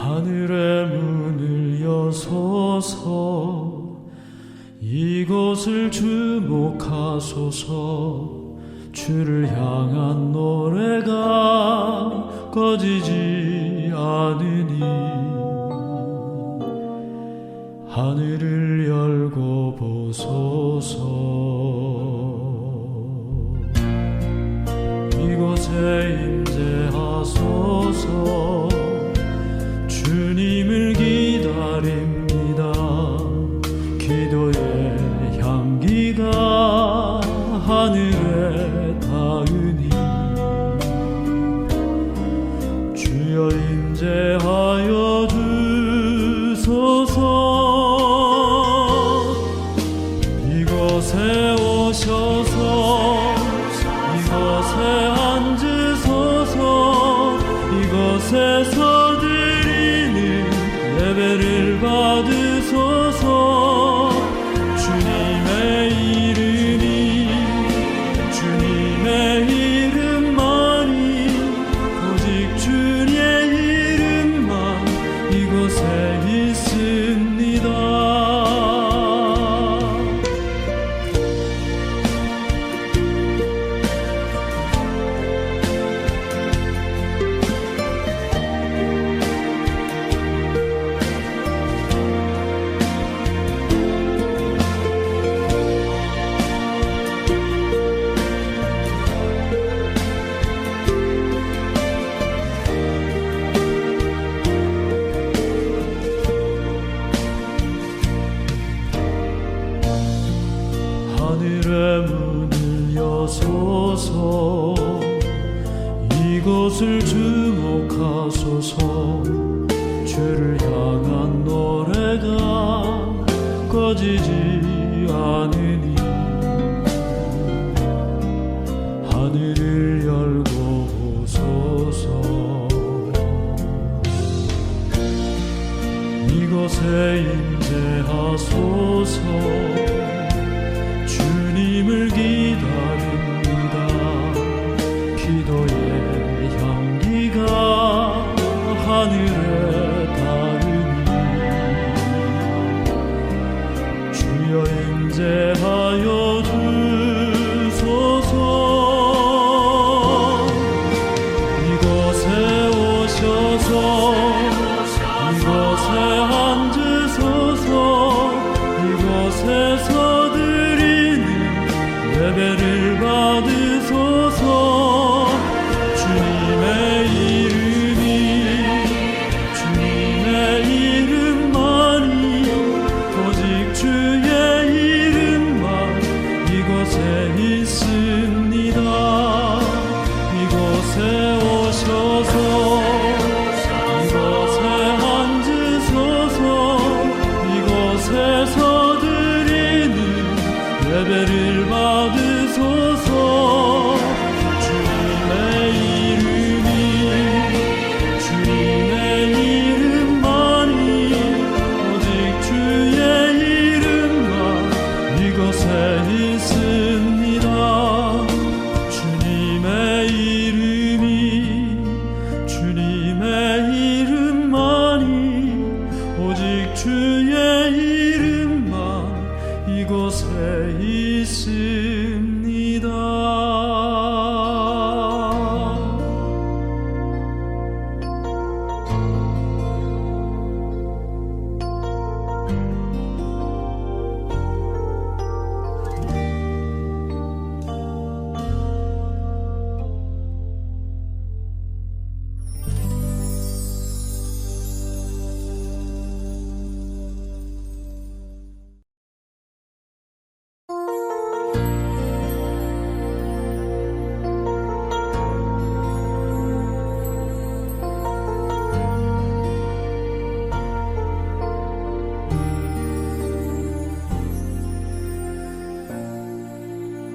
하늘의 문을 여소서 이곳을 주목하소서. 주를 향한 노래가 꺼지지 않으니 하늘을 열고 보소서. 이곳에 임재하소서. 주님을 기다립니다. 기도의 향기가 하늘에 닿으니 주여 임재하여 주소서. 이곳에 오셔서 이곳에 앉으소서. 이곳에서 드리는 예배를 받으소서. 주님의 이름이 주님의 이름만이 오직 주의 이름만 이곳에 있습니다. 하늘의 문을 여소서. 이곳을 주목하소서. 주를 향한 노래가 꺼지지 않으니 하늘을 열고 보소서. 이곳에 임재하소서. 주님을 기다립니다. 기도의 향기가 하늘에 닿으니 주여 임재하여 주소서. 이곳에 오셔서 이곳에 앉으소서. 이곳에서 예배를 받으소서. 주님의 이름이 주님의 이름만이 오직 주의 이름만 이곳에 있습니다. 이곳에 오셔서 이곳에 앉으소서. 이곳에서 드리는 예배를 받으소서. 주님의 이름이 주님의 이름만이 오직 주의 이름만 이곳에 있습니다. 주님의 이름이 주님의 이름만이 오직 주의 이름만 이곳에 있습니다.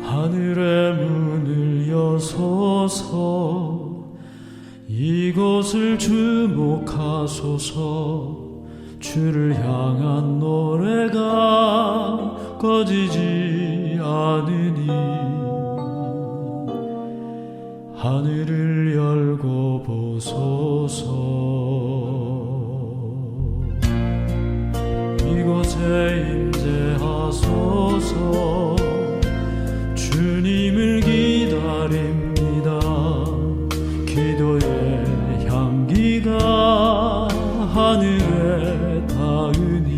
하늘의 문을 여소서. 이곳을 주목하소서. 주를 향한 노래가 꺼지지 않으니 하늘을 열고 보소서. 이곳에 임재하소서. 주님을 기다립니다. 기도의 향기가 하늘에 닿으니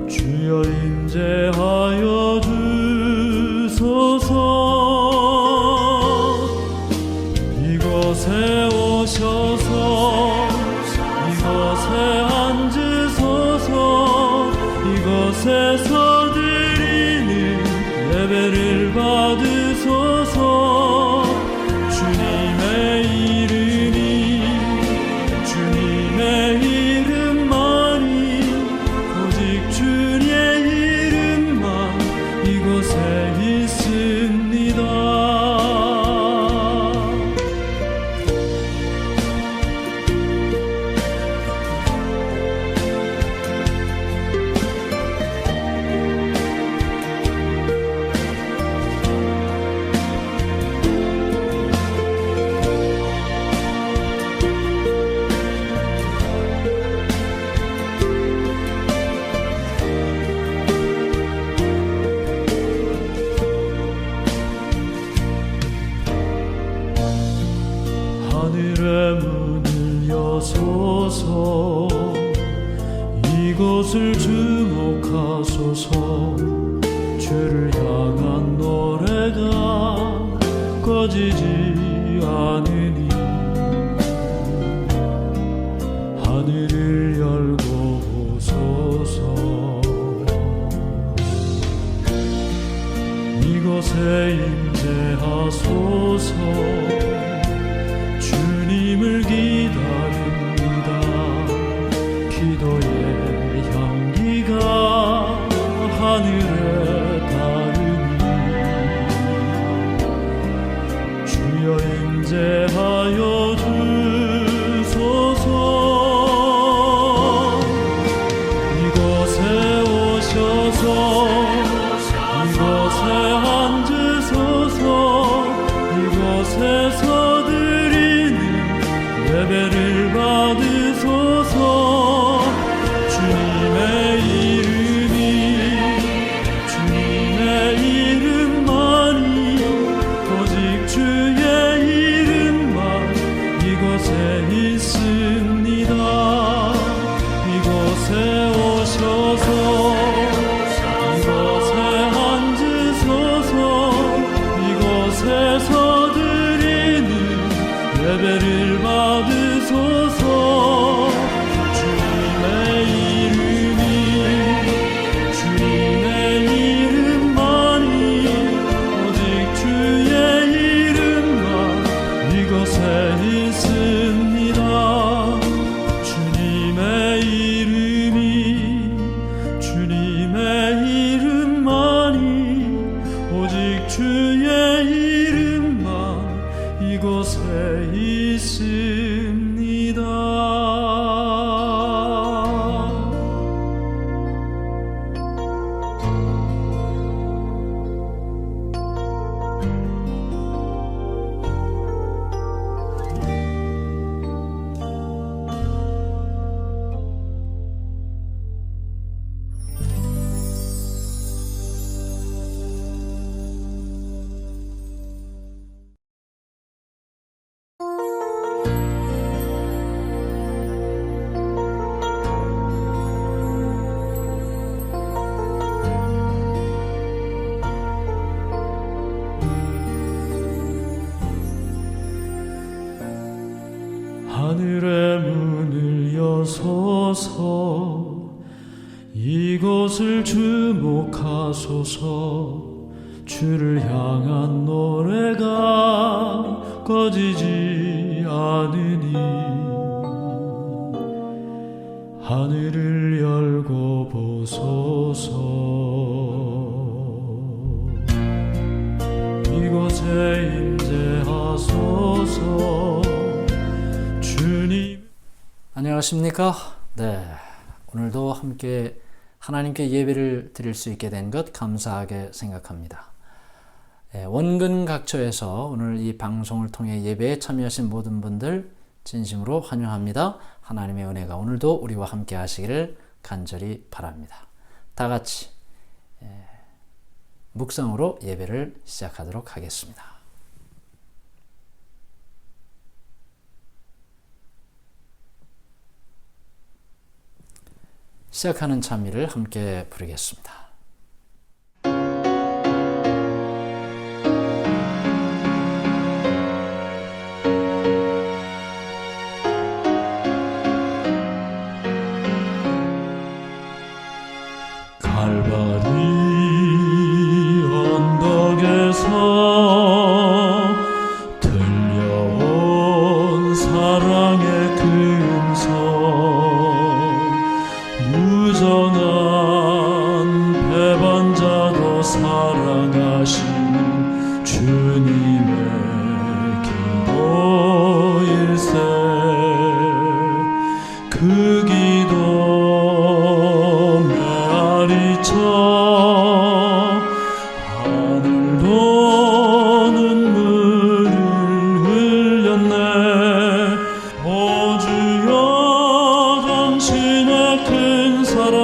주여 임재하여 주소서. 이곳에 오셔서 이곳에 앉으소서. 이곳에서 드리는 예배를 받으소서. 주님의 이름이 주님의 이름만이 오직 주의 이름만 이곳에 있습니다. 하늘의 문을 여소서. 이곳을 주목하소서. 주를 향한 노래가 꺼지지 않으니 하늘을 열고 보소서. 이곳에 임재하소서. 주님을 기다립니다. 기도의 향기가 하늘에 닿으니 주여 임재하여 주소서. 이곳에 오셔서 이곳에 앉으소서. 이곳에서 예배를 받으소서. 주님의 이름이 주님의 이름만이 오직 주의 이름만 이곳에 있습니다. 이곳에 오셔서 이곳에 앉으소서. 이곳에서 드리는 예배를 받으소서. 주님의 이름이 주님의 이름만이 오직 주의 이름만 이곳에 있습니다. 주님의 이름이 주님의 이름만이 오직 주의 이름만 이곳에 있습니다. 하늘의 문을 여소서. 이곳을 주목하소서. 주를 향한 노래가 꺼지지 않으니 하늘을 열고 보소서. 이곳에 임재하소서. 주님. 안녕하십니까? 네, 오늘도 함께 하나님께 예배를 드릴 수 있게 된 것 감사하게 생각합니다. 원근 각처에서 오늘 이 방송을 통해 예배에 참여하신 모든 분들 진심으로 환영합니다. 하나님의 은혜가 오늘도 우리와 함께 하시기를 간절히 바랍니다. 다 같이 묵상으로 예배를 시작하도록 하겠습니다. 시작하는 찬미를 함께 부르겠습니다. 갈바리 언덕에서 들려온 사랑의 금성, 무정한 배반자도 사랑하시는 주님의 기도일세. 그 기도 메아리쳐 하늘도 눈물을 흘렸네. 오 주여, 당신의 큰 사랑,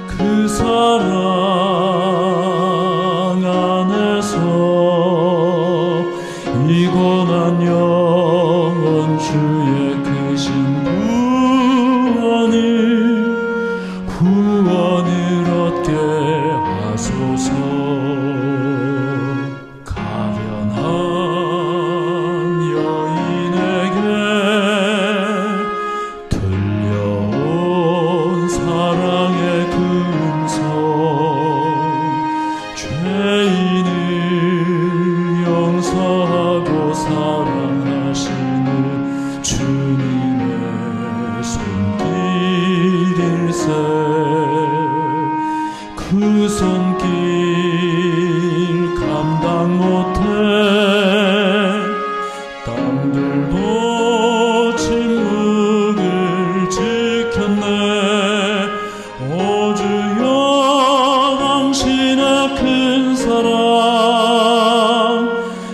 그 사랑 안에서 이고난 영원 주의 크신 구원을 얻게 하소서. 가련한 여인에게 들려온 사랑의 금성, 죄인을 용서하고 사랑하시는 주님의 손길일세. 그 손길 감당 못해 땅들도 침묵을 지켰네. 오 주여, 당신의 큰 사랑,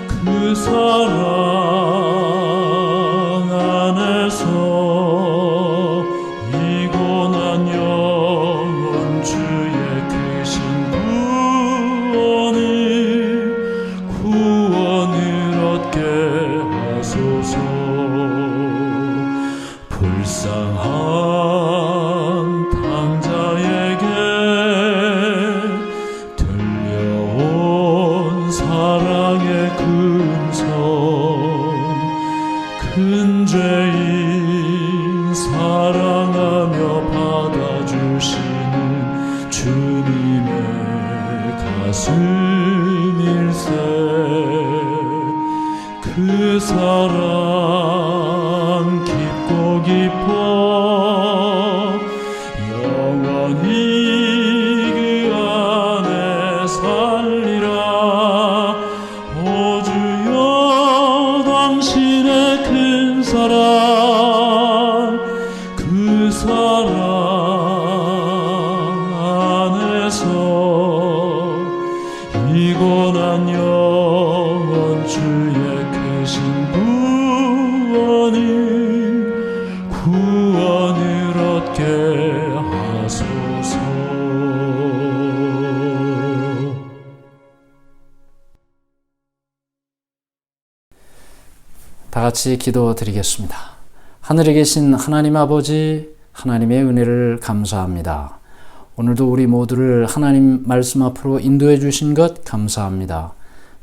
그 사랑 안에서 이고난 영원 주의 크신 구원을 얻게 하소서. 불쌍한 탕자에게 들려온 사랑의 금성, 큰 죄인 사랑하며 받아주시는 주님의 가슴일세. 그 사랑 깊고 깊어 영원히 그 안에 살리라. 오 주여, 당신의 큰 사랑, 그 사랑 안에서 이고난 영원 주의 크신 구원을 얻게 하소서. 다 같이 기도드리겠습니다. 하늘에 계신 하나님 아버지, 하나님의 은혜를 감사합니다. 오늘도 우리 모두를 하나님 말씀 앞으로 인도해 주신 것 감사합니다.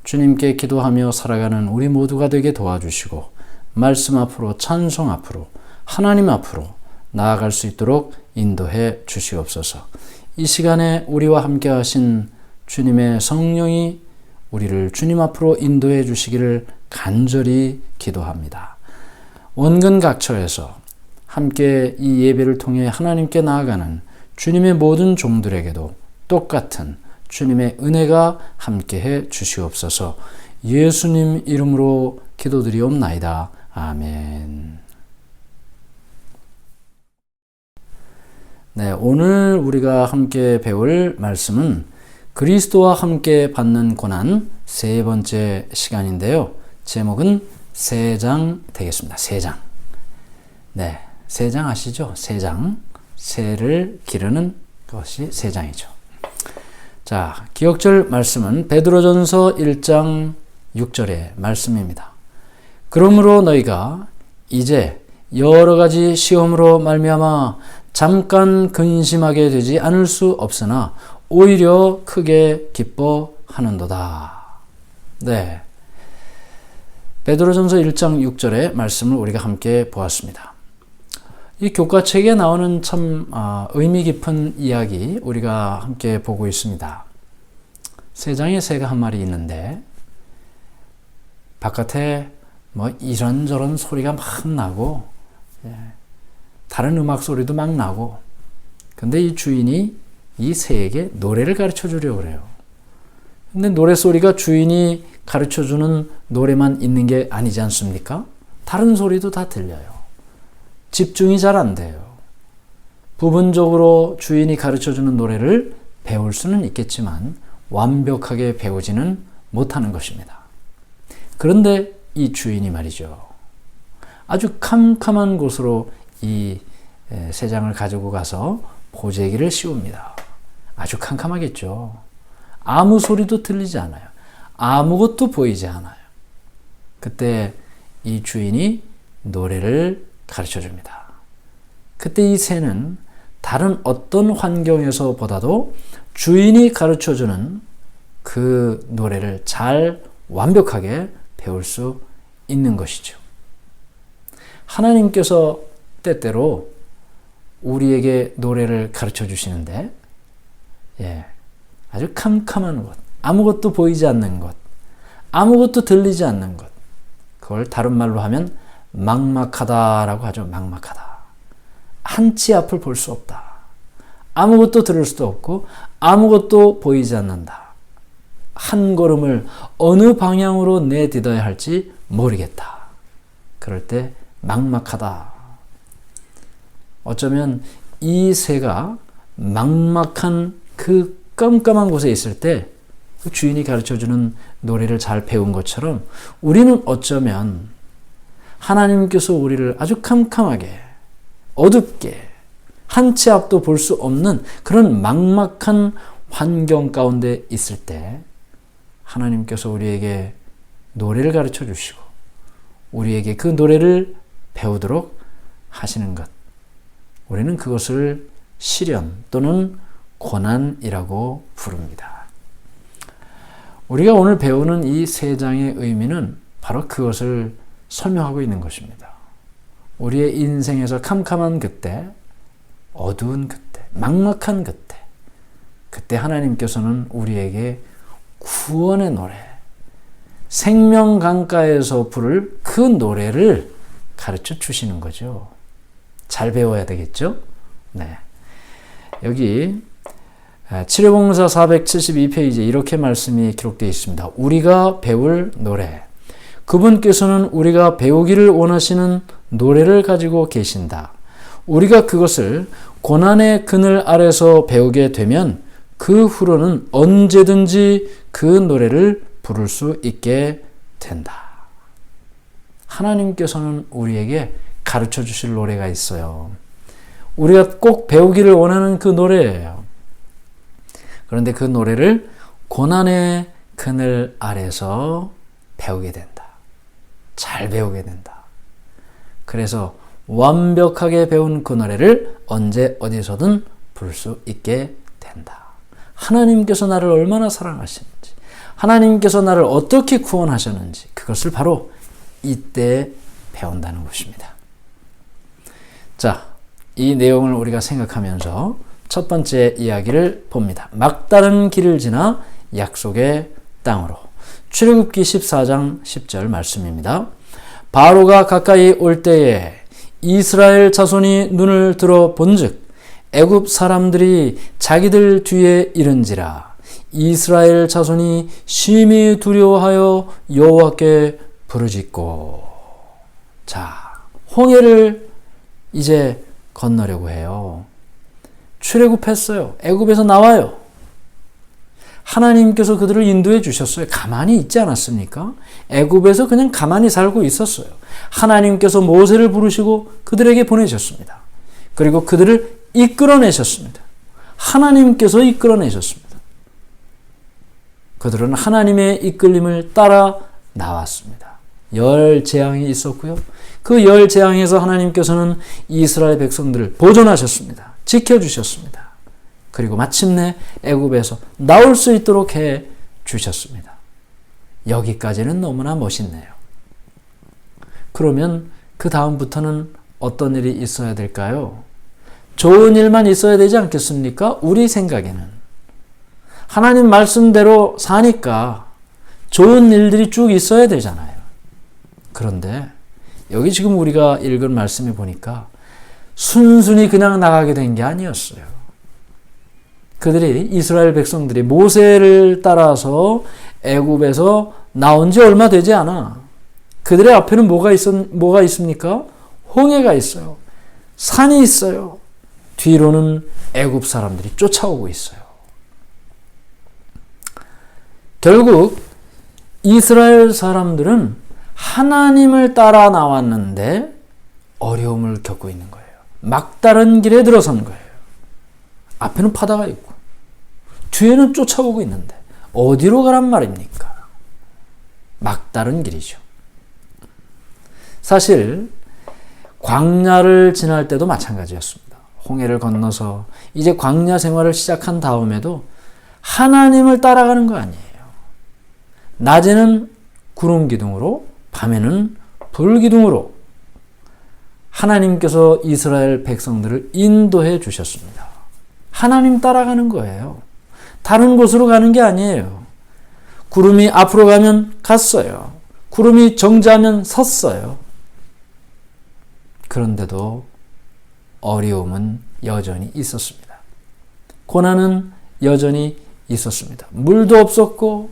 주님께 기도하며 살아가는 우리 모두가 되게 도와주시고 말씀 앞으로, 찬송 앞으로, 하나님 앞으로 나아갈 수 있도록 인도해 주시옵소서. 이 시간에 우리와 함께 하신 주님의 성령이 우리를 주님 앞으로 인도해 주시기를 간절히 기도합니다. 원근 각처에서 함께 이 예배를 통해 하나님께 나아가는 주님의 모든 종들에게도 똑같은 주님의 은혜가 함께해 주시옵소서. 예수님 이름으로 기도드리옵나이다. 아멘. 네, 오늘 우리가 함께 배울 말씀은 그리스도와 함께 받는 고난 세 번째 시간인데요. 제목은 새장 되겠습니다. 새장. 네, 새장 아시죠? 새장. 새를 기르는 것이 새장이죠. 자, 기억절 말씀은 베드로전서 1장 6절의 말씀입니다. 그러므로 너희가 이제 여러 가지 시험으로 말미암아 잠깐 근심하게 되지 않을 수 없으나 오히려 크게 기뻐하는도다. 네, 베드로전서 1장 6절의 말씀을 우리가 함께 보았습니다. 이 교과책에 나오는 참 의미 깊은 이야기 우리가 함께 보고 있습니다. 새장에 새가 한 마리 있는데 바깥에 뭐 이런저런 소리가 막 나고 다른 음악 소리도 막 나고, 근데 이 주인이 이 새에게 노래를 가르쳐 주려고 그래요. 근데 노래소리가 주인이 가르쳐 주는 노래만 있는 게 아니지 않습니까? 다른 소리도 다 들려요. 집중이 잘 안 돼요. 부분적으로 주인이 가르쳐 주는 노래를 배울 수는 있겠지만 완벽하게 배우지는 못하는 것입니다. 그런데 이 주인이 말이죠, 아주 캄캄한 곳으로 이 새장을 가지고 가서 보재기를 씌웁니다. 아주 캄캄하겠죠. 아무 소리도 들리지 않아요. 아무것도 보이지 않아요. 그때 이 주인이 노래를 가르쳐 줍니다. 그때 이 새는 다른 어떤 환경에서보다도 주인이 가르쳐 주는 그 노래를 잘 완벽하게 배울 수 있는 것이죠. 하나님께서 때때로 우리에게 노래를 가르쳐 주시는데, 아주 캄캄한 곳, 아무것도 보이지 않는 곳, 아무것도 들리지 않는 곳, 그걸 다른 말로 하면 막막하다라고 하죠. 막막하다. 한치 앞을 볼 수 없다. 아무것도 들을 수도 없고 아무것도 보이지 않는다. 한 걸음을 어느 방향으로 내딛어야 할지 모르겠다. 그럴 때 막막하다. 어쩌면 이 새가 막막한 그 깜깜한 곳에 있을 때 그 주인이 가르쳐주는 노래를 잘 배운 것처럼 우리는 어쩌면 하나님께서 우리를 아주 캄캄하게 어둡게 한치 앞도 볼 수 없는 그런 막막한 환경 가운데 있을 때 하나님께서 우리에게 노래를 가르쳐 주시고 우리에게 그 노래를 배우도록 하시는 것, 우리는 그것을 시련 또는 고난이라고 부릅니다. 우리가 오늘 배우는 이 세 장의 의미는 바로 그것을 설명하고 있는 것입니다. 우리의 인생에서 캄캄한 그때, 어두운 그때, 막막한 그때, 그때 하나님께서는 우리에게 구원의 노래, 생명 강가에서 부를 그 노래를 가르쳐 주시는 거죠. 잘 배워야 되겠죠? 네. 여기 치료봉사 472페이지에 이렇게 말씀이 기록되어 있습니다. 우리가 배울 노래. 그분께서는 우리가 배우기를 원하시는 노래를 가지고 계신다. 우리가 그것을 고난의 그늘 아래서 배우게 되면 그 후로는 언제든지 그 노래를 부를 수 있게 된다. 하나님께서는 우리에게 가르쳐 주실 노래가 있어요. 우리가 꼭 배우기를 원하는 그 노래예요. 그런데 그 노래를 고난의 그늘 아래서 배우게 된다. 잘 배우게 된다. 그래서 완벽하게 배운 그 노래를 언제 어디서든 부를 수 있게 된다. 하나님께서 나를 얼마나 사랑하시는지, 하나님께서 나를 어떻게 구원하셨는지 그것을 바로 이때 배운다는 것입니다. 자, 이 내용을 우리가 생각하면서 첫 번째 이야기를 봅니다. 막다른 길을 지나 약속의 땅으로. 출애굽기 14장 10절 말씀입니다. 바로가 가까이 올 때에 이스라엘 자손이 눈을 들어 본즉 애굽 사람들이 자기들 뒤에 이른지라. 이스라엘 자손이 심히 두려워하여 여호와께 부르짖고. 자, 홍해를 이제 건너려고 해요. 출애굽했어요. 애굽에서 나와요. 하나님께서 그들을 인도해 주셨어요. 가만히 있지 않았습니까? 애굽에서 그냥 가만히 살고 있었어요. 하나님께서 모세를 부르시고 그들에게 보내셨습니다. 그리고 그들을 이끌어내셨습니다. 하나님께서 이끌어내셨습니다. 그들은 하나님의 이끌림을 따라 나왔습니다. 열 재앙이 있었고요. 그 열 재앙에서 하나님께서는 이스라엘 백성들을 보존하셨습니다. 지켜주셨습니다. 그리고 마침내 애굽에서 나올 수 있도록 해 주셨습니다. 여기까지는 너무나 멋있네요. 그러면 그 다음부터는 어떤 일이 있어야 될까요? 좋은 일만 있어야 되지 않겠습니까? 우리 생각에는. 하나님 말씀대로 사니까 좋은 일들이 쭉 있어야 되잖아요. 그런데 여기 지금 우리가 읽은 말씀을 보니까 순순히 그냥 나가게 된 게 아니었어요. 그들이 이스라엘 백성들이 모세를 따라서 애굽에서 나온 지 얼마 되지 않아. 그들의 앞에는 뭐가 있습니까? 홍해가 있어요. 산이 있어요. 뒤로는 애굽 사람들이 쫓아오고 있어요. 결국 이스라엘 사람들은 하나님을 따라 나왔는데 어려움을 겪고 있는 거예요. 막다른 길에 들어선 거예요. 앞에는 바다가 있고 뒤에는 쫓아오고 있는데 어디로 가란 말입니까? 막다른 길이죠. 사실 광야를 지날 때도 마찬가지였습니다. 홍해를 건너서 이제 광야 생활을 시작한 다음에도 하나님을 따라가는 거 아니에요. 낮에는 구름 기둥으로, 밤에는 불 기둥으로 하나님께서 이스라엘 백성들을 인도해 주셨습니다. 하나님 따라가는 거예요. 다른 곳으로 가는 게 아니에요. 구름이 앞으로 가면 갔어요. 구름이 정지하면 섰어요. 그런데도 어려움은 여전히 있었습니다. 고난은 여전히 있었습니다. 물도 없었고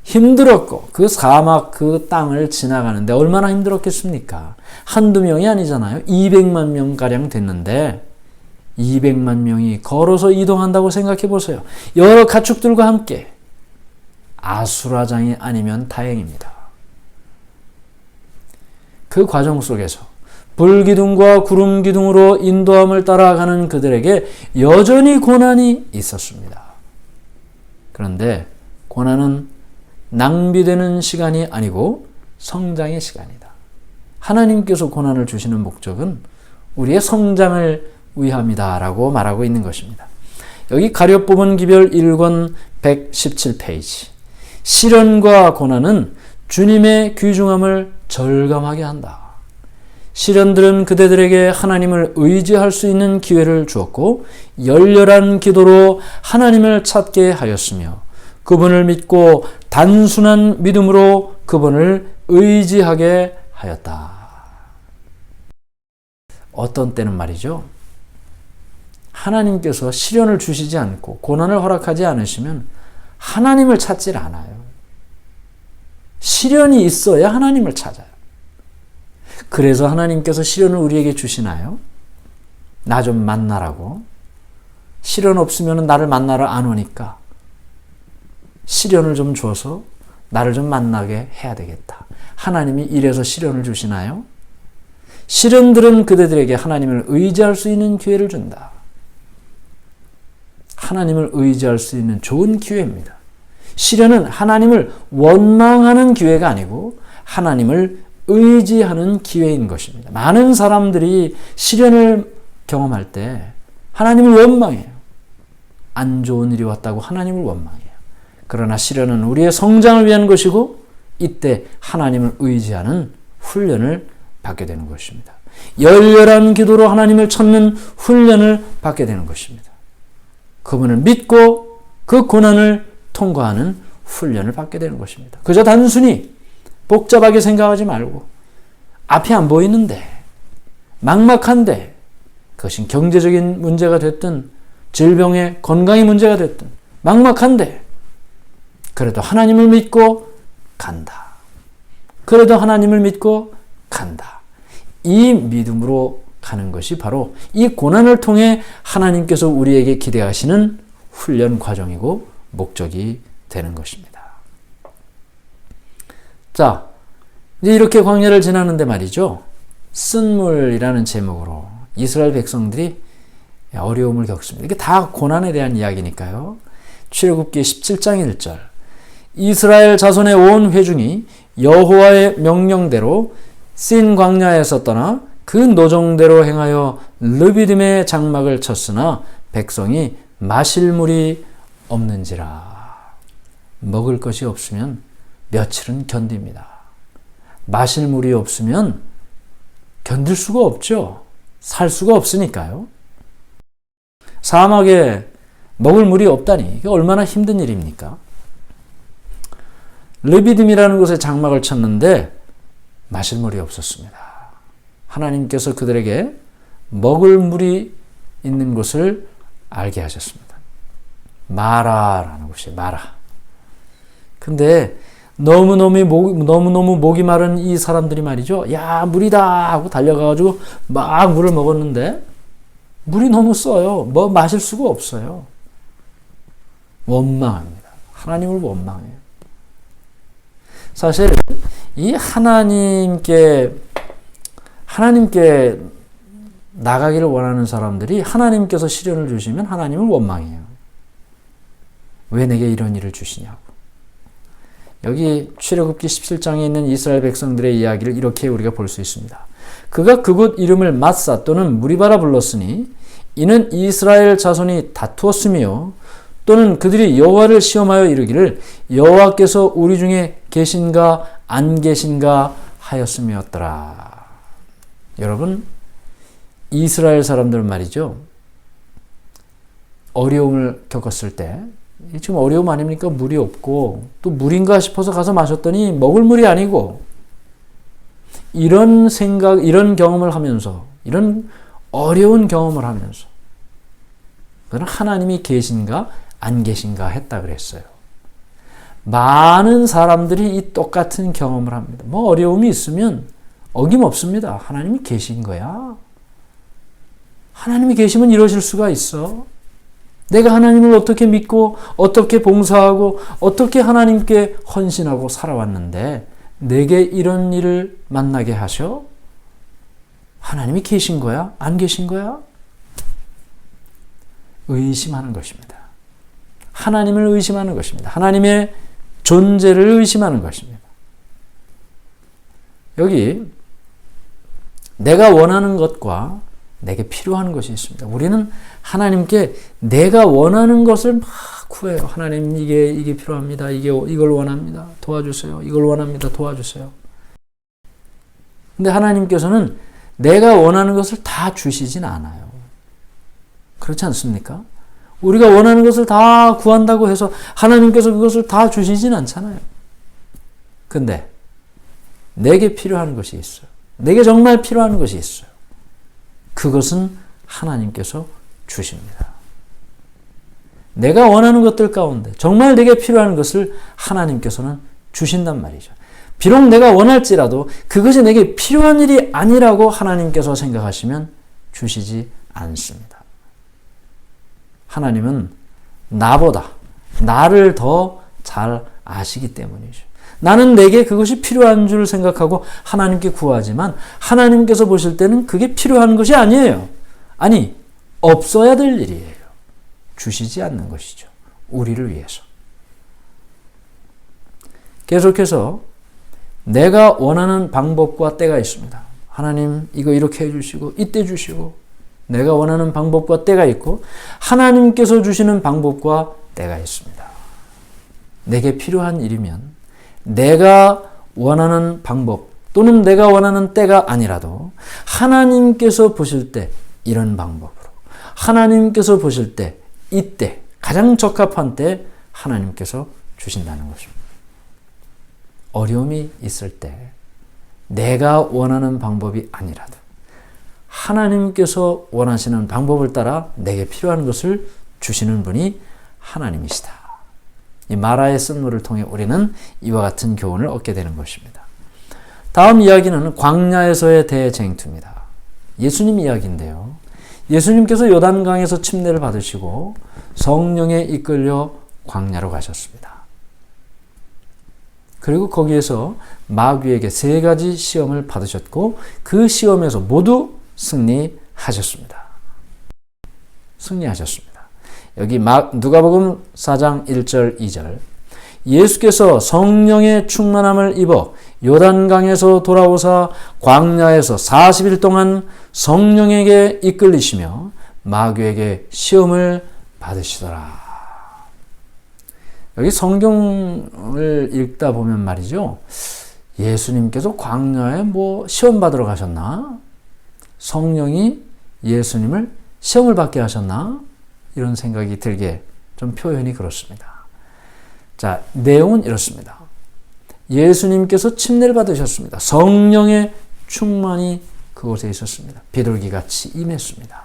힘들었고 그 사막 그 땅을 지나가는데 얼마나 힘들었겠습니까? 한두 명이 아니잖아요. 200만 명가량 됐는데 200만 명이 걸어서 이동한다고 생각해 보세요. 여러 가축들과 함께. 아수라장이 아니면 다행입니다. 그 과정 속에서 불기둥과 구름기둥으로 인도함을 따라가는 그들에게 여전히 고난이 있었습니다. 그런데 고난은 낭비되는 시간이 아니고 성장의 시간이다. 하나님께서 고난을 주시는 목적은 우리의 성장을 위함이다라고 말하고 있는 것입니다. 여기 가려 뽑은 기별 1권 117페이지. 시련과 고난은 주님의 귀중함을 절감하게 한다. 시련들은 그대들에게 하나님을 의지할 수 있는 기회를 주었고 열렬한 기도로 하나님을 찾게 하였으며 그분을 믿고 단순한 믿음으로 그분을 의지하게 하였다. 어떤 때는 말이죠. 하나님께서 시련을 주시지 않고 고난을 허락하지 않으시면 하나님을 찾질 않아요. 시련이 있어야 하나님을 찾아요. 그래서 하나님께서 시련을 우리에게 주시나요? 나 좀 만나라고. 시련 없으면 나를 만나러 안 오니까 시련을 좀 줘서 나를 좀 만나게 해야 되겠다. 하나님이 이래서 시련을 주시나요? 시련들은 그대들에게 하나님을 의지할 수 있는 기회를 준다. 하나님을 의지할 수 있는 좋은 기회입니다. 시련은 하나님을 원망하는 기회가 아니고 하나님을 의지하는 기회인 것입니다. 많은 사람들이 시련을 경험할 때 하나님을 원망해요. 안 좋은 일이 왔다고 하나님을 원망해요. 그러나 시련은 우리의 성장을 위한 것이고 이때 하나님을 의지하는 훈련을 받게 되는 것입니다. 열렬한 기도로 하나님을 찾는 훈련을 받게 되는 것입니다. 그분을 믿고 그 고난을 통과하는 훈련을 받게 되는 것입니다. 그저 단순히 복잡하게 생각하지 말고 앞이 안 보이는데 막막한데 그것이 경제적인 문제가 됐든 질병의 건강의 문제가 됐든 막막한데 그래도 하나님을 믿고 간다. 그래도 하나님을 믿고 간다. 이 믿음으로 가는 것이 바로 이 고난을 통해 하나님께서 우리에게 기대하시는 훈련 과정이고 목적이 되는 것입니다. 자, 이제 이렇게 광야를 지나는데 말이죠. 쓴물이라는 제목으로 이스라엘 백성들이 어려움을 겪습니다. 이게 다 고난에 대한 이야기니까요. 출애굽기 17장 1절 이스라엘 자손의 온 회중이 여호와의 명령대로 신 광야에서 떠나 그 노정대로 행하여 르비딤의 장막을 쳤으나 백성이 마실 물이 없는지라. 먹을 것이 없으면 며칠은 견딥니다. 마실 물이 없으면 견딜 수가 없죠. 살 수가 없으니까요. 사막에 먹을 물이 없다니 이게 얼마나 힘든 일입니까? 르비딤이라는 곳에 장막을 쳤는데 마실 물이 없었습니다. 하나님께서 그들에게 먹을 물이 있는 곳을 알게 하셨습니다. 마라라는 곳이에요. 마라. 근데 너무너무 목이 마른 이 사람들이 말이죠. 야, 물이다 하고 달려가가지고 막 물을 먹었는데 물이 너무 써요. 뭐 마실 수가 없어요. 원망합니다. 하나님을 원망해요. 사실 이 하나님께 나가기를 원하는 사람들이 하나님께서 시련을 주시면 하나님을 원망해요. 왜 내게 이런 일을 주시냐고. 여기 출애굽기 17장에 있는 이스라엘 백성들의 이야기를 이렇게 우리가 볼 수 있습니다. 그가 그곳 이름을 마사 또는 무리바라 불렀으니 이는 이스라엘 자손이 다투었으며 또는 그들이 여호와를 시험하여 이르기를 여호와께서 우리 중에 계신가 안 계신가 하였음이었더라. 여러분, 이스라엘 사람들 말이죠. 어려움을 겪었을 때 지금 어려움 아닙니까? 물이 없고 또 물인가 싶어서 가서 마셨더니 먹을 물이 아니고 이런 생각, 이런 경험을 하면서 이런 어려운 경험을 하면서 그는 하나님이 계신가 안 계신가 했다 그랬어요. 많은 사람들이 이 똑같은 경험을 합니다. 뭐 어려움이 있으면 어김없습니다. 하나님이 계신 거야. 하나님이 계시면 이러실 수가 있어. 내가 하나님을 어떻게 믿고 어떻게 봉사하고 어떻게 하나님께 헌신하고 살아왔는데 내게 이런 일을 만나게 하셔? 하나님이 계신 거야? 안 계신 거야? 의심하는 것입니다. 하나님을 의심하는 것입니다. 하나님의 존재를 의심하는 것입니다. 여기 내가 원하는 것과 내게 필요한 것이 있습니다. 우리는 하나님께 내가 원하는 것을 막 구해요. 하나님 이게 필요합니다. 이걸 원합니다. 도와주세요. 이걸 원합니다. 도와주세요. 근데 하나님께서는 내가 원하는 것을 다 주시진 않아요. 그렇지 않습니까? 우리가 원하는 것을 다 구한다고 해서 하나님께서 그것을 다 주시진 않잖아요. 근데 내게 필요한 것이 있어요. 내게 정말 필요한 것이 있어요. 그것은 하나님께서 주십니다. 내가 원하는 것들 가운데 정말 내게 필요한 것을 하나님께서는 주신단 말이죠. 비록 내가 원할지라도 그것이 내게 필요한 일이 아니라고 하나님께서 생각하시면 주시지 않습니다. 하나님은 나보다 나를 더 잘 아시기 때문이죠. 나는 내게 그것이 필요한 줄 생각하고 하나님께 구하지만 하나님께서 보실 때는 그게 필요한 것이 아니에요. 아니, 없어야 될 일이에요. 주시지 않는 것이죠. 우리를 위해서. 계속해서 내가 원하는 방법과 때가 있습니다. 하나님 이거 이렇게 해주시고 이때 주시고 내가 원하는 방법과 때가 있고 하나님께서 주시는 방법과 때가 있습니다. 내게 필요한 일이면 내가 원하는 방법 또는 내가 원하는 때가 아니라도 하나님께서 보실 때 이런 방법으로 하나님께서 보실 때 이때 가장 적합한 때 하나님께서 주신다는 것입니다. 어려움이 있을 때 내가 원하는 방법이 아니라도 하나님께서 원하시는 방법을 따라 내게 필요한 것을 주시는 분이 하나님이시다. 이 마라의 쓴물을 통해 우리는 이와 같은 교훈을 얻게 되는 것입니다. 다음 이야기는 광야에서의 대쟁투입니다. 예수님 이야기인데요. 예수님께서 요단강에서 침례를 받으시고 성령에 이끌려 광야로 가셨습니다. 그리고 거기에서 마귀에게 3가지 시험을 받으셨고 그 시험에서 모두 승리하셨습니다. 여기 누가복음 4장 1절 2절 예수께서 성령의 충만함을 입어 요단강에서 돌아오사 광야에서 40일 동안 성령에게 이끌리시며 마귀에게 시험을 받으시더라. 여기 성경을 읽다 보면 말이죠. 예수님께서 광야에 시험 받으러 가셨나? 성령이 예수님을 시험을 받게 하셨나? 이런 생각이 들게 좀 표현이 그렇습니다. 자, 내용은 이렇습니다. 예수님께서 침례를 받으셨습니다. 성령의 충만이 그곳에 있었습니다. 비둘기같이 임했습니다.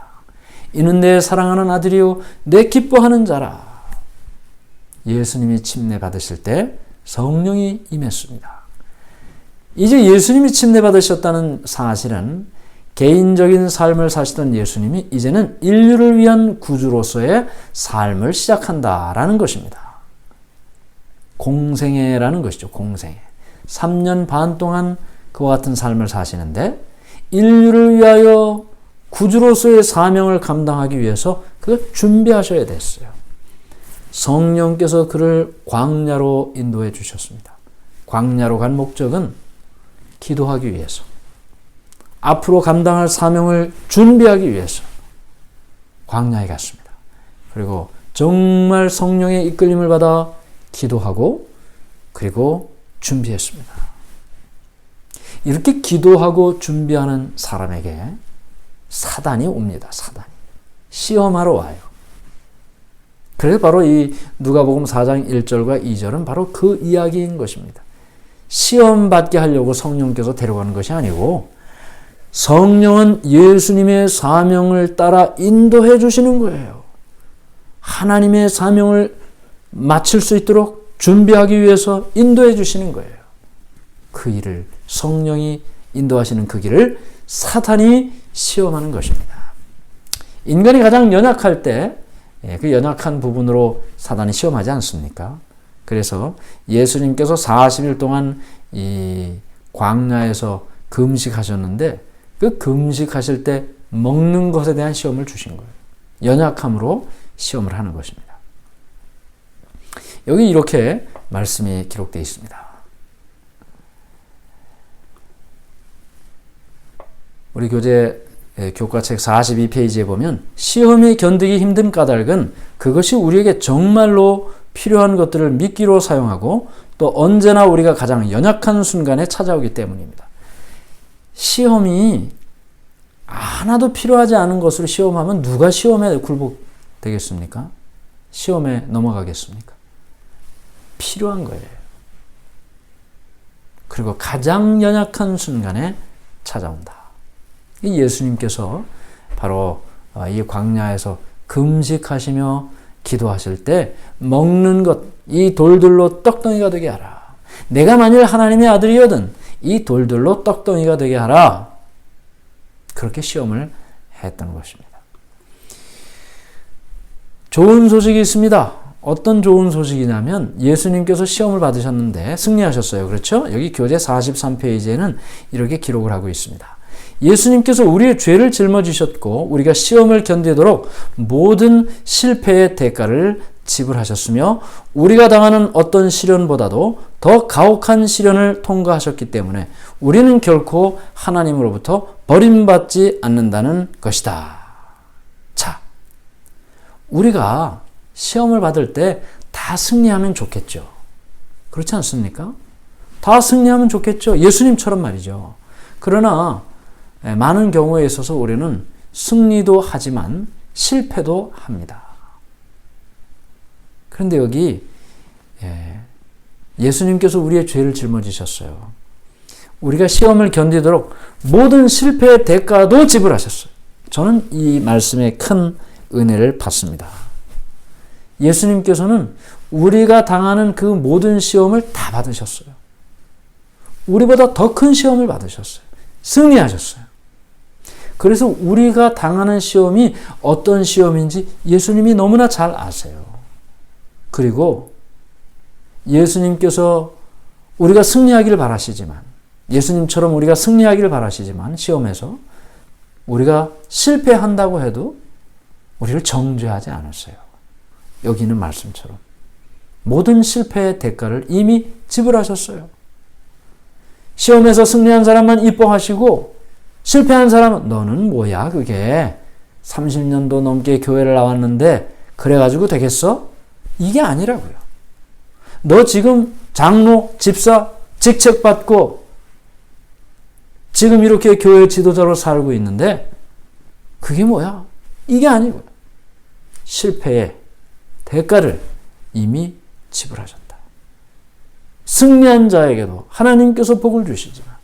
이는 내 사랑하는 아들이요 내 기뻐하는 자라. 예수님이 침례 받으실 때 성령이 임했습니다. 이제 예수님이 침례 받으셨다는 사실은 개인적인 삶을 사시던 예수님이 이제는 인류를 위한 구주로서의 삶을 시작한다라는 것입니다. 공생애라는 것이죠. 공생애. 3년 반 동안 그와 같은 삶을 사시는데 인류를 위하여 구주로서의 사명을 감당하기 위해서 그걸 준비하셔야 됐어요. 성령께서 그를 광야로 인도해 주셨습니다. 광야로 간 목적은 기도하기 위해서, 앞으로 감당할 사명을 준비하기 위해서 광야에 갔습니다. 그리고 정말 성령의 이끌림을 받아 기도하고 그리고 준비했습니다. 이렇게 기도하고 준비하는 사람에게 사단이 옵니다. 사단이. 시험하러 와요. 그래서 바로 이 누가복음 4장 1절과 2절은 바로 그 이야기인 것입니다. 시험 받게 하려고 성령께서 데려가는 것이 아니고 성령은 예수님의 사명을 따라 인도해 주시는 거예요. 하나님의 사명을 마칠 수 있도록 준비하기 위해서 인도해 주시는 거예요. 그 일을 성령이 인도하시는 그 길을 사탄이 시험하는 것입니다. 인간이 가장 연약할 때 그 연약한 부분으로 사단이 시험하지 않습니까? 그래서 예수님께서 40일 동안 이 광야에서 금식하셨는데 그 금식하실 때 먹는 것에 대한 시험을 주신 거예요. 연약함으로 시험을 하는 것입니다. 여기 이렇게 말씀이 기록되어 있습니다. 우리 교과책 42페이지에 보면 시험이 견디기 힘든 까닭은 그것이 우리에게 정말로 필요한 것들을 미끼로 사용하고 또 언제나 우리가 가장 연약한 순간에 찾아오기 때문입니다. 시험이 하나도 필요하지 않은 것으로 시험하면 누가 시험에 굴복되겠습니까? 시험에 넘어가겠습니까? 필요한 거예요. 그리고 가장 연약한 순간에 찾아온다. 예수님께서 바로 이 광야에서 금식하시며 기도하실 때 먹는 것, 이 돌들로 떡덩이가 되게 하라. 내가 만일 하나님의 아들이거든 이 돌들로 떡덩이가 되게 하라. 그렇게 시험을 했던 것입니다. 좋은 소식이 있습니다. 어떤 좋은 소식이냐면 예수님께서 시험을 받으셨는데 승리하셨어요. 그렇죠? 여기 교재 43페이지에는 이렇게 기록을 하고 있습니다. 예수님께서 우리의 죄를 짊어지셨고 우리가 시험을 견디도록 모든 실패의 대가를 지불하셨으며 우리가 당하는 어떤 시련보다도 더 가혹한 시련을 통과하셨기 때문에 우리는 결코 하나님으로부터 버림받지 않는다는 것이다. 자, 우리가 시험을 받을 때 다 승리하면 좋겠죠. 그렇지 않습니까? 다 승리하면 좋겠죠. 예수님처럼 말이죠. 그러나 많은 경우에 있어서 우리는 승리도 하지만 실패도 합니다. 그런데 여기 예수님께서 우리의 죄를 짊어지셨어요. 우리가 시험을 견디도록 모든 실패의 대가도 지불하셨어요. 저는 이 말씀에 큰 은혜를 받습니다. 예수님께서는 우리가 당하는 그 모든 시험을 다 받으셨어요. 우리보다 더 큰 시험을 받으셨어요. 승리하셨어요. 그래서 우리가 당하는 시험이 어떤 시험인지 예수님이 너무나 잘 아세요. 그리고 예수님께서 우리가 승리하기를 바라시지만, 예수님처럼 우리가 승리하기를 바라시지만 시험에서 우리가 실패한다고 해도 우리를 정죄하지 않았어요. 여기 있는 말씀처럼 모든 실패의 대가를 이미 지불하셨어요. 시험에서 승리한 사람만 이뻐하시고 실패한 사람은 너는 뭐야 그게 30년도 넘게 교회를 나왔는데 그래가지고 되겠어? 이게 아니라고요. 너 지금 장로, 집사, 직책 받고 지금 이렇게 교회 지도자로 살고 있는데 그게 뭐야? 이게 아니고요. 실패의 대가를 이미 지불하셨다. 승리한 자에게도 하나님께서 복을 주시지만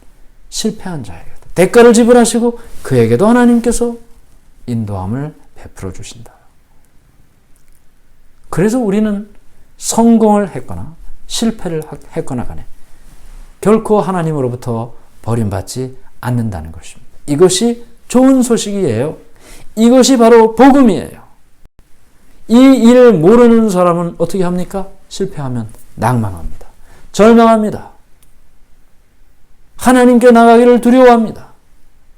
실패한 자에게도 대가를 지불하시고 그에게도 하나님께서 인도함을 베풀어 주신다. 그래서 우리는 성공을 했거나 실패를 했거나 간에 결코 하나님으로부터 버림받지 않는다는 것입니다. 이것이 좋은 소식이에요. 이것이 바로 복음이에요. 이 일을 모르는 사람은 어떻게 합니까? 실패하면 낭망합니다. 절망합니다. 하나님께 나가기를 두려워합니다.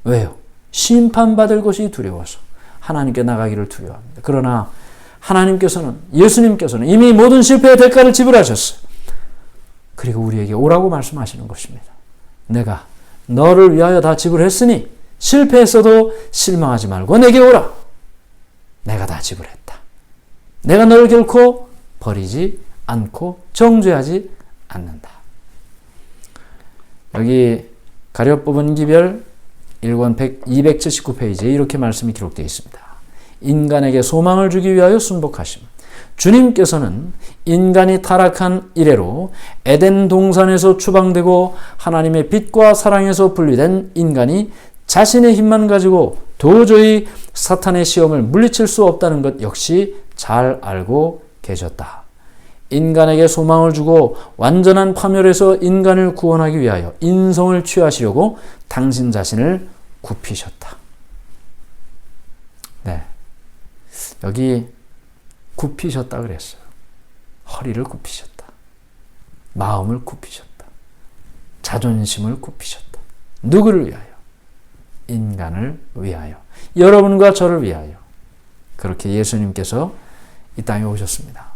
왜요? 심판받을 것이 두려워서 하나님께 나가기를 두려워합니다. 그러나 하나님께서는, 예수님께서는 이미 모든 실패의 대가를 지불하셨어요. 그리고 우리에게 오라고 말씀하시는 것입니다. 내가 너를 위하여 다 지불했으니 실패했어도 실망하지 말고 내게 오라. 내가 다 지불했다. 내가 너를 결코 버리지 않고 정죄하지 않는다. 여기 가룟 뽑은 기별 1권 279페이지에 이렇게 말씀이 기록되어 있습니다. 인간에게 소망을 주기 위하여 순복하심. 주님께서는 인간이 타락한 이래로 에덴 동산에서 추방되고 하나님의 빛과 사랑에서 분리된 인간이 자신의 힘만 가지고 도저히 사탄의 시험을 물리칠 수 없다는 것 역시 잘 알고 계셨다. 인간에게 소망을 주고 완전한 파멸에서 인간을 구원하기 위하여 인성을 취하시려고 당신 자신을 굽히셨다. 네, 여기 굽히셨다 그랬어요. 허리를 굽히셨다. 마음을 굽히셨다. 자존심을 굽히셨다. 누구를 위하여? 인간을 위하여. 여러분과 저를 위하여. 그렇게 예수님께서 이 땅에 오셨습니다.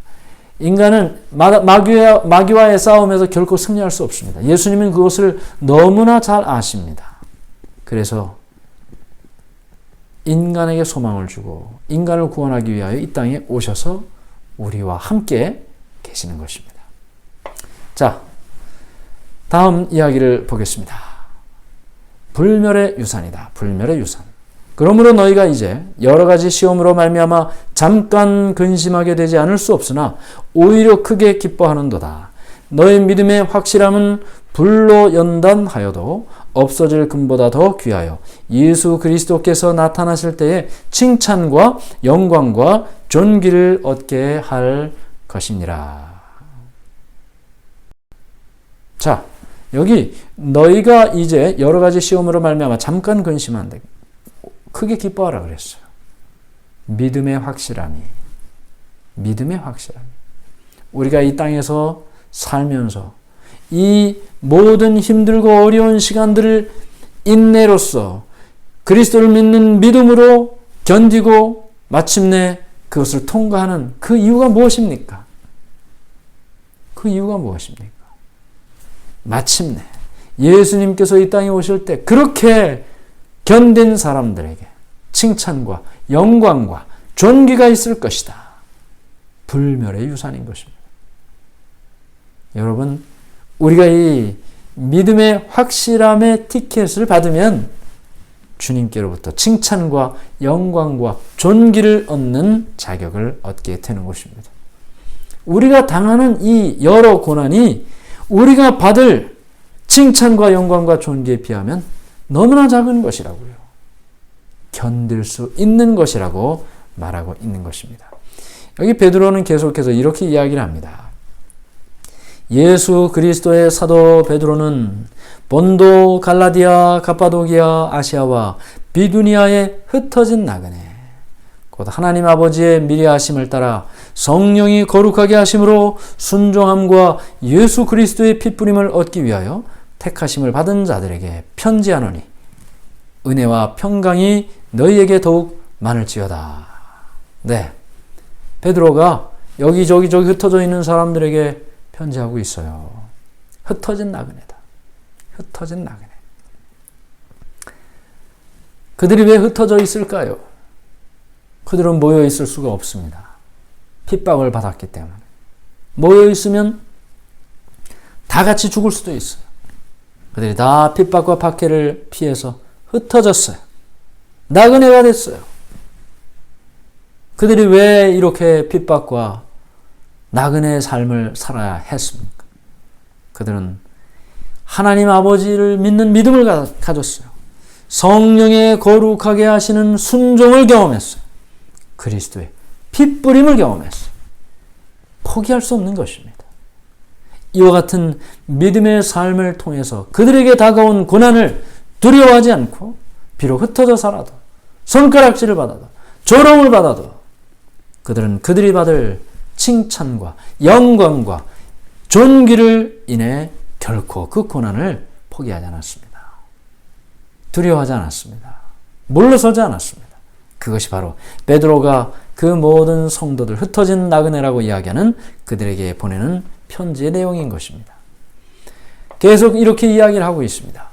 인간은 마귀와의 싸움에서 결코 승리할 수 없습니다. 예수님은 그것을 너무나 잘 아십니다. 그래서 인간에게 소망을 주고 인간을 구원하기 위하여 이 땅에 오셔서 우리와 함께 계시는 것입니다. 자, 다음 이야기를 보겠습니다. 불멸의 유산이다. 불멸의 유산. 그러므로 너희가 이제 여러 가지 시험으로 말미암아 잠깐 근심하게 되지 않을 수 없으나 오히려 크게 기뻐하는도다. 너희 믿음의 확실함은 불로 연단하여도 없어질 금보다 더 귀하여 예수 그리스도께서 나타나실 때에 칭찬과 영광과 존귀를 얻게 할 것이니라. 자, 여기 너희가 이제 여러 가지 시험으로 말미암아 잠깐 근심한다. 크게 기뻐하라 그랬어요. 믿음의 확실함이. 우리가 이 땅에서 살면서 이 모든 힘들고 어려운 시간들을 인내로써 그리스도를 믿는 믿음으로 견디고 마침내 그것을 통과하는 그 이유가 무엇입니까? 마침내 예수님께서 이 땅에 오실 때 그렇게 견딘 사람들에게 칭찬과 영광과 존귀가 있을 것이다. 불멸의 유산인 것입니다. 여러분, 우리가 이 믿음의 확실함의 티켓을 받으면 주님께로부터 칭찬과 영광과 존귀를 얻는 자격을 얻게 되는 것입니다. 우리가 당하는 이 여러 고난이 우리가 받을 칭찬과 영광과 존귀에 비하면 너무나 작은 것이라고요. 견딜 수 있는 것이라고 말하고 있는 것입니다. 여기 베드로는 계속해서 이렇게 이야기를 합니다. 예수 그리스도의 사도 베드로는 본도, 갈라디아, 갑바도기아, 아시아와 비두니아에 흩어진 나그네, 곧 하나님 아버지의 미리하심을 따라 성령이 거룩하게 하심으로 순종함과 예수 그리스도의 핏부림을 얻기 위하여 택하심을 받은 자들에게 편지하노니 은혜와 평강이 너희에게 더욱 많을지어다. 네, 베드로가 여기저기 흩어져 있는 사람들에게 편지하고 있어요. 흩어진 나그네다. 흩어진 나그네. 그들이 왜 흩어져 있을까요? 그들은 모여 있을 수가 없습니다. 핍박을 받았기 때문에. 모여 있으면 다 같이 죽을 수도 있어요. 그들이 다 핍박과 박해를 피해서 흩어졌어요. 나그네가 됐어요. 그들이 왜 이렇게 핍박과 나그네의 삶을 살아야 했습니까? 그들은 하나님 아버지를 믿는 믿음을 가졌어요. 성령의 거룩하게 하시는 순종을 경험했어요. 그리스도의 핏부림을 경험했어요. 포기할 수 없는 것입니다. 이와 같은 믿음의 삶을 통해서 그들에게 다가온 고난을 두려워하지 않고 비록 흩어져 살아도 손가락질을 받아도 조롱을 받아도 그들은 그들이 받을 칭찬과 영광과 존귀를 인해 결코 그 고난을 포기하지 않았습니다. 두려워하지 않았습니다. 물러서지 않았습니다. 그것이 바로 베드로가 그 모든 성도들 흩어진 나그네라고 이야기하는 그들에게 보내는 편지의 내용인 것입니다. 계속 이렇게 이야기를 하고 있습니다.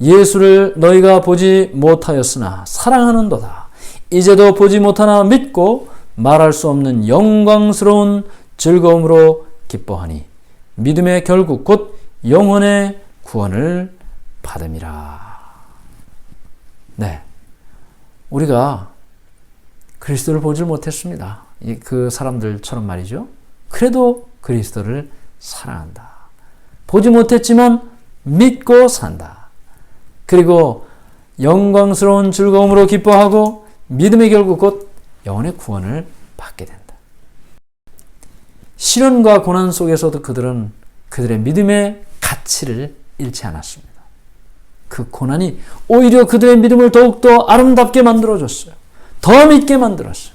예수를 너희가 보지 못하였으나 사랑하는도다. 이제도 보지 못하나 믿고 말할 수 없는 영광스러운 즐거움으로 기뻐하니 믿음의 결국 곧 영혼의 구원을 받음이라. 네, 우리가 그리스도를 보질 못했습니다. 그 사람들처럼 말이죠. 그래도 그리스도를 사랑한다. 보지 못했지만 믿고 산다. 그리고 영광스러운 즐거움으로 기뻐하고 믿음의 결국 곧 영혼의 구원을 받게 된다. 시련과 고난 속에서도 그들은 그들의 믿음의 가치를 잃지 않았습니다. 그 고난이 오히려 그들의 믿음을 더욱더 아름답게 만들어줬어요. 더 믿게 만들었어요.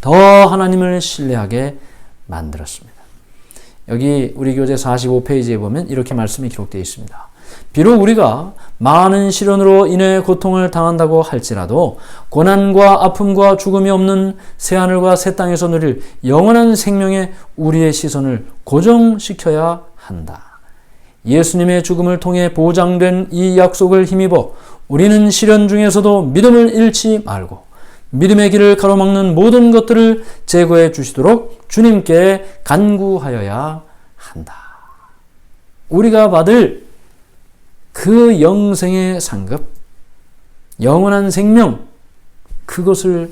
더 하나님을 신뢰하게 만들었습니다. 여기 우리 교재 45페이지에 보면 이렇게 말씀이 기록되어 있습니다. 비록 우리가 많은 시련으로 인해 고통을 당한다고 할지라도 고난과 아픔과 죽음이 없는 새하늘과 새 땅에서 누릴 영원한 생명에 우리의 시선을 고정시켜야 한다. 예수님의 죽음을 통해 보장된 이 약속을 힘입어 우리는 시련 중에서도 믿음을 잃지 말고 믿음의 길을 가로막는 모든 것들을 제거해 주시도록 주님께 간구하여야 한다. 우리가 받을 그 영생의 상급, 영원한 생명, 그것을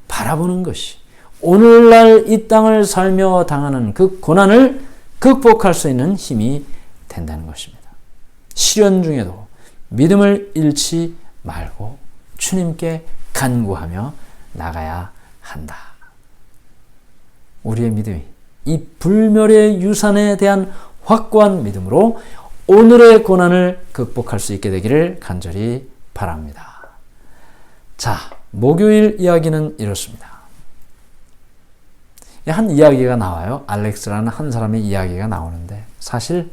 바라보는 것이 오늘날 이 땅을 살며 당하는 그 고난을 극복할 수 있는 힘이 된다는 것입니다. 시련 중에도 믿음을 잃지 말고 주님께 간구하며 나가야 한다. 우리의 믿음이 이 불멸의 유산에 대한 확고한 믿음으로 오늘의 고난을 극복할 수 있게 되기를 간절히 바랍니다. 자, 목요일 이야기는 이렇습니다. 한 이야기가 나와요. 알렉스라는 한 사람의 이야기가 나오는데 사실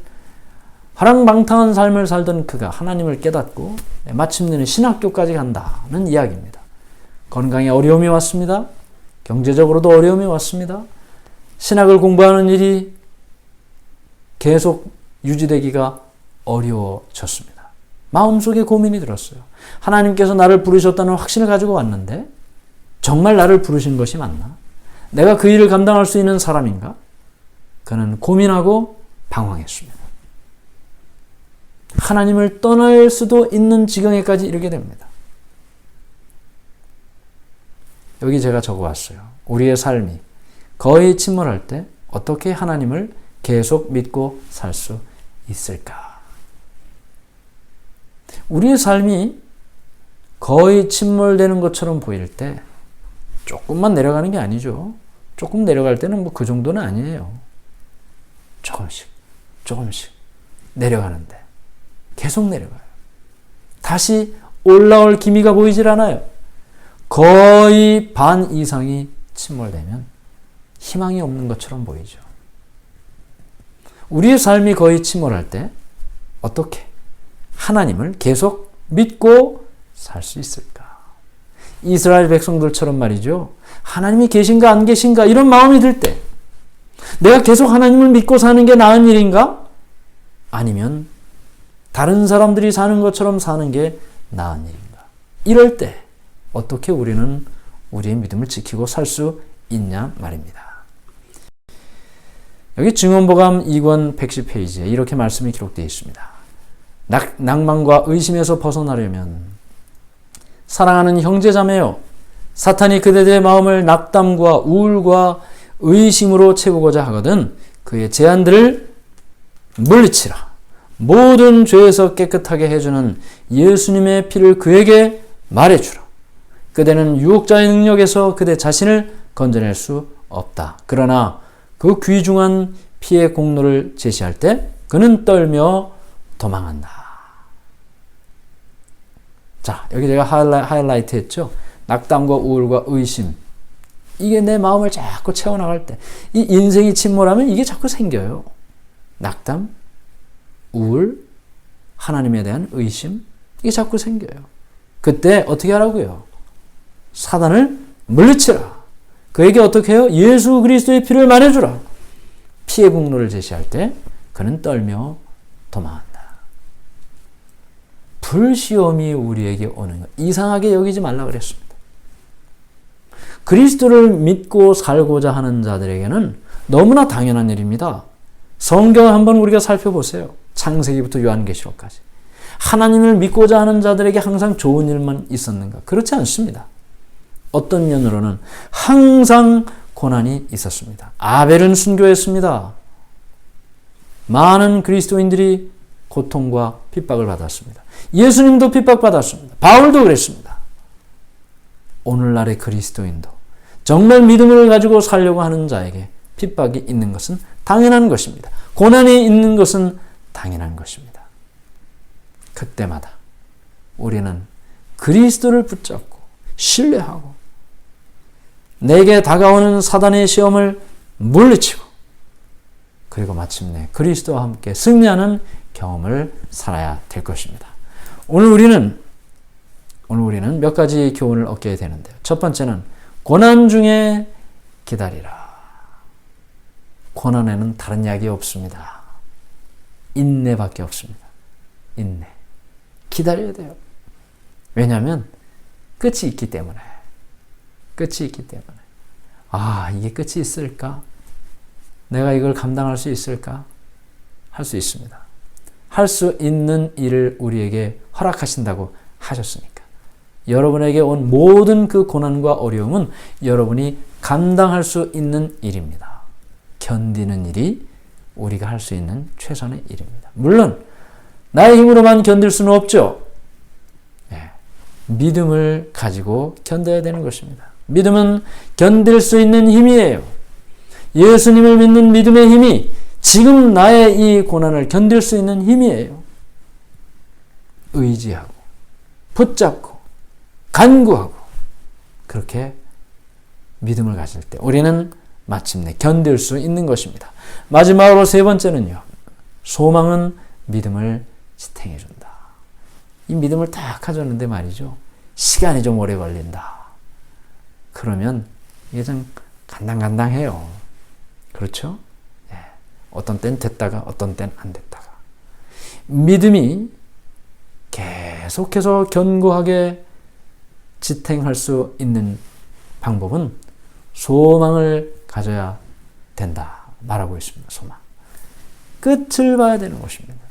화랑방탕한 삶을 살던 그가 하나님을 깨닫고 마침내는 신학교까지 간다는 이야기입니다. 건강에 어려움이 왔습니다. 경제적으로도 어려움이 왔습니다. 신학을 공부하는 일이 계속 유지되기가 어려워졌습니다. 마음속에 고민이 들었어요. 하나님께서 나를 부르셨다는 확신을 가지고 왔는데 정말 나를 부르신 것이 맞나? 내가 그 일을 감당할 수 있는 사람인가? 그는 고민하고 방황했습니다. 하나님을 떠날 수도 있는 지경에까지 이르게 됩니다. 여기 제가 적어왔어요. 우리의 삶이 거의 침몰할 때 어떻게 하나님을 계속 믿고 살 수 있을까? 우리의 삶이 거의 침몰되는 것처럼 보일 때 조금만 내려가는 게 아니죠. 조금 내려갈 때는 뭐 그 정도는 아니에요. 조금씩 내려가는데 계속 내려가요. 다시 올라올 기미가 보이질 않아요. 거의 반 이상이 침몰되면 희망이 없는 것처럼 보이죠. 우리의 삶이 거의 침몰할 때 어떻게 하나님을 계속 믿고 살 수 있을까? 이스라엘 백성들처럼 말이죠. 하나님이 계신가 안 계신가 이런 마음이 들 때 내가 계속 하나님을 믿고 사는 게 나은 일인가? 아니면 다른 사람들이 사는 것처럼 사는 게 나은 일인가? 이럴 때 어떻게 우리는 우리의 믿음을 지키고 살 수 있냐 말입니다. 여기 증언보감 2권 110페이지에 이렇게 말씀이 기록되어 있습니다. 낭만과 의심에서 벗어나려면 사랑하는 형제자매여, 사탄이 그대들의 마음을 낙담과 우울과 의심으로 채우고자 하거든 그의 제안들을 물리치라. 모든 죄에서 깨끗하게 해주는 예수님의 피를 그에게 말해주라. 그대는 유혹자의 능력에서 그대 자신을 건져낼 수 없다. 그러나 그 귀중한 피의 공로를 제시할 때 그는 떨며 도망한다. 자, 여기 제가 하이라이트 했죠. 낙담과 우울과 의심. 이게 내 마음을 자꾸 채워나갈 때, 이 인생이 침몰하면 이게 자꾸 생겨요. 낙담, 우울, 하나님에 대한 의심, 이게 자꾸 생겨요. 그때 어떻게 하라고요? 사단을 물리치라. 그에게 어떻게 해요? 예수 그리스도의 피를 말해주라. 피의 공로를 제시할 때 그는 떨며 도망한다. 불시험이 우리에게 오는 것, 이상하게 여기지 말라 그랬습니다. 그리스도를 믿고 살고자 하는 자들에게는 너무나 당연한 일입니다. 성경을 한번 우리가 살펴보세요. 창세기부터 요한계시록까지. 하나님을 믿고자 하는 자들에게 항상 좋은 일만 있었는가? 그렇지 않습니다. 어떤 면으로는 항상 고난이 있었습니다. 아벨은 순교했습니다. 많은 그리스도인들이 고통과 핍박을 받았습니다. 예수님도 핍박받았습니다. 바울도 그랬습니다. 오늘날의 그리스도인도 정말 믿음을 가지고 살려고 하는 자에게 핍박이 있는 것은 당연한 것입니다. 고난이 있는 것은 당연한 것입니다. 그때마다 우리는 그리스도를 붙잡고 신뢰하고 내게 다가오는 사단의 시험을 물리치고 그리고 마침내 그리스도와 함께 승리하는 경험을 살아야 될 것입니다. 오늘 우리는 몇 가지 교훈을 얻게 되는데요. 첫 번째는 고난 중에 기다리라. 고난에는 다른 약이 없습니다. 인내밖에 없습니다. 인내. 기다려야 돼요. 왜냐하면 끝이 있기 때문에. 아, 이게 끝이 있을까? 내가 이걸 감당할 수 있을까? 할 수 있습니다. 할 수 있는 일을 우리에게 허락하신다고 하셨으니까. 여러분에게 온 모든 그 고난과 어려움은 여러분이 감당할 수 있는 일입니다. 견디는 일이 우리가 할 수 있는 최선의 일입니다. 물론 나의 힘으로만 견딜 수는 없죠. 믿음을 가지고 견뎌야 되는 것입니다. 믿음은 견딜 수 있는 힘이에요. 예수님을 믿는 믿음의 힘이 지금 나의 이 고난을 견딜 수 있는 힘이에요. 의지하고 붙잡고 간구하고 그렇게 믿음을 가질 때 우리는 마침내 견딜 수 있는 것입니다. 마지막으로 세 번째는요. 소망은 믿음을 지탱해 준다. 이 믿음을 딱 가졌는데 말이죠. 시간이 좀 오래 걸린다. 그러면 이게 좀 간당간당해요. 그렇죠? 예. 어떤 땐 됐다가 어떤 땐 안 됐다가. 믿음이 계속해서 견고하게 지탱할 수 있는 방법은 소망을 가져야 된다. 말하고 있습니다. 소망. 끝을 봐야 되는 것입니다.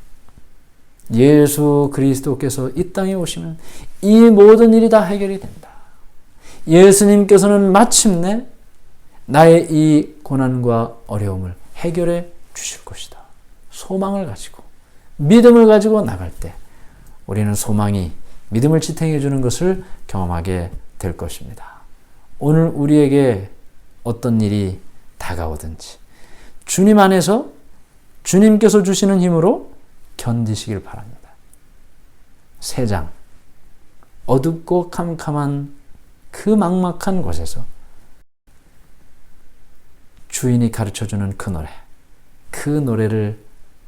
예수 그리스도께서 이 땅에 오시면 이 모든 일이 다 해결이 된다. 예수님께서는 마침내 나의 이 고난과 어려움을 해결해 주실 것이다. 소망을 가지고 믿음을 가지고 나갈 때 우리는 소망이 믿음을 지탱해 주는 것을 경험하게 될 것입니다. 오늘 우리에게 어떤 일이 다가오든지 주님 안에서 주님께서 주시는 힘으로 견디시길 바랍니다. 세상, 어둡고 캄캄한 그 막막한 곳에서 주인이 가르쳐주는 그 노래를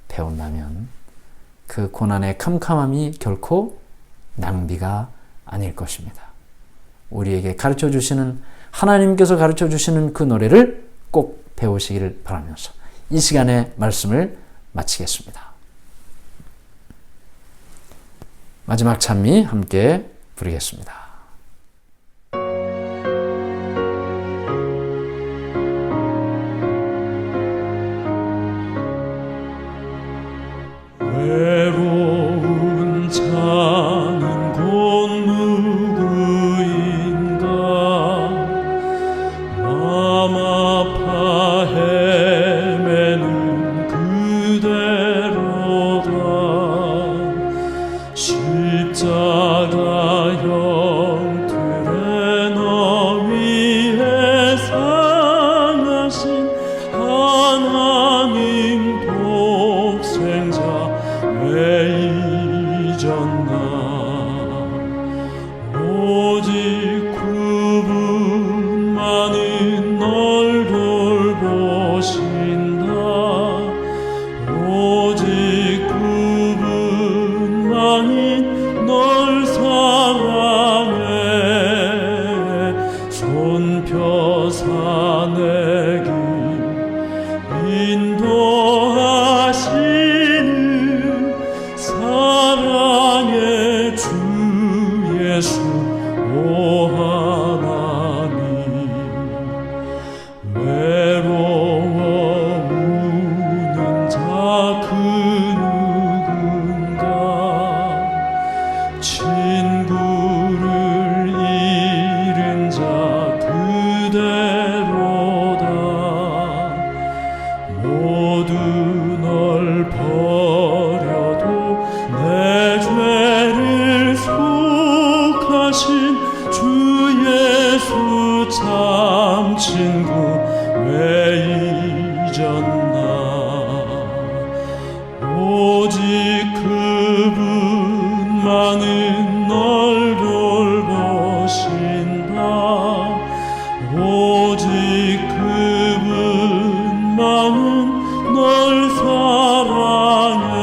배운다면 그 고난의 캄캄함이 결코 낭비가 아닐 것입니다. 우리에게 가르쳐주시는, 하나님께서 가르쳐주시는 그 노래를 꼭 배우시기를 바라면서 이 시간에 말씀을 마치겠습니다. 마지막 찬미 함께 부르겠습니다. 외로운 자는 곧 누구인가 맘 아파 헤매는 그대로다 십자가 형틀에 너 위에 상하신 하나님 독생자 왜 잊었나 오직 그분만은 널 돌보신다 오직 그분만이 널 사랑해 손 펴사 내 길 인도하시는 사랑의 주 예수 오 하나님 외로워 우는 자 그 누군가 친구를 잃은 자 그대로다 모두 널 버려도 내 죄를 속하신 주 예수 참 친구 왜 잊었나 오직 그분만은 널 돌보신다 오직 그분만은 널 사랑해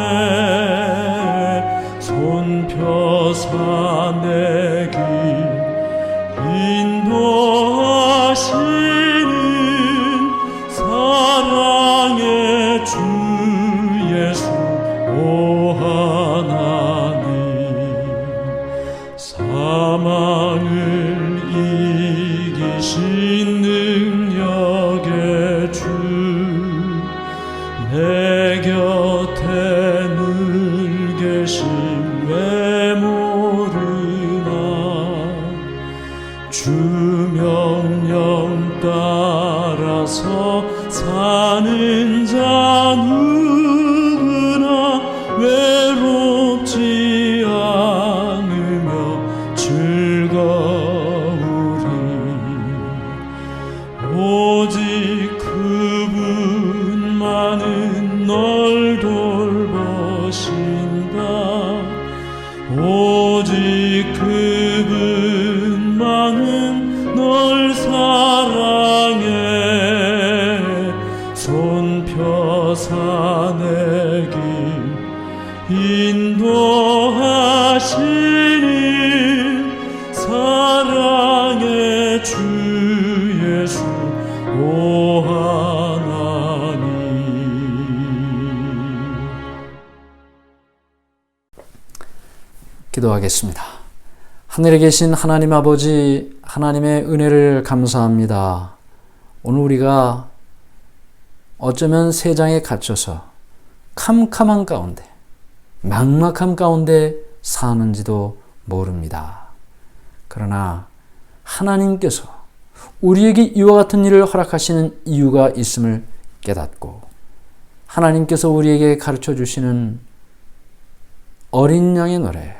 손 펴사 내 길 인도하시는 사랑의 주 예수 오 하나님 사망을 이기신 능력의 주 내 곁에 늘 계심 왜 모르나 주 명령 따라서 사는 자 누구나 외롭지 않으며 즐거우리 오직 그분만은 널 돌보신다 오직 그분만은 널 사랑해 손 펴사 내 길 인도하시는 사랑의 주 예수 오 하나님 기도하겠습니다. 하늘에 계신 하나님 아버지, 하나님의 은혜를 감사합니다. 오늘 우리가 어쩌면 세상에 갇혀서 캄캄한 가운데, 막막함 가운데 사는지도 모릅니다. 그러나 하나님께서 우리에게 이와 같은 일을 허락하시는 이유가 있음을 깨닫고 하나님께서 우리에게 가르쳐 주시는 어린 양의 노래,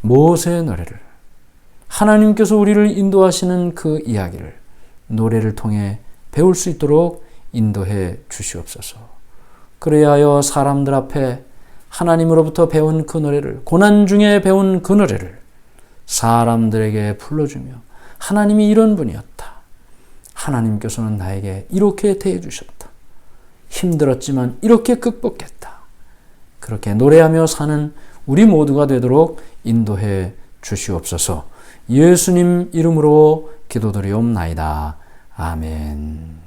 모세의 노래를, 하나님께서 우리를 인도하시는 그 이야기를 노래를 통해 배울 수 있도록 인도해 주시옵소서. 그래야 하여 사람들 앞에 하나님으로부터 배운 그 노래를, 고난 중에 배운 그 노래를 사람들에게 불러주며 하나님이 이런 분이었다. 하나님께서는 나에게 이렇게 대해주셨다. 힘들었지만 이렇게 극복했다. 그렇게 노래하며 사는 우리 모두가 되도록 인도해 주시옵소서. 예수님 이름으로 기도드리옵나이다. 아멘.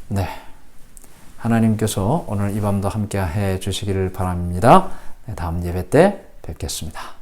네, 하나님께서 오늘 이 밤도 함께 해 주시기를 바랍니다. 다음 예배 때 뵙겠습니다.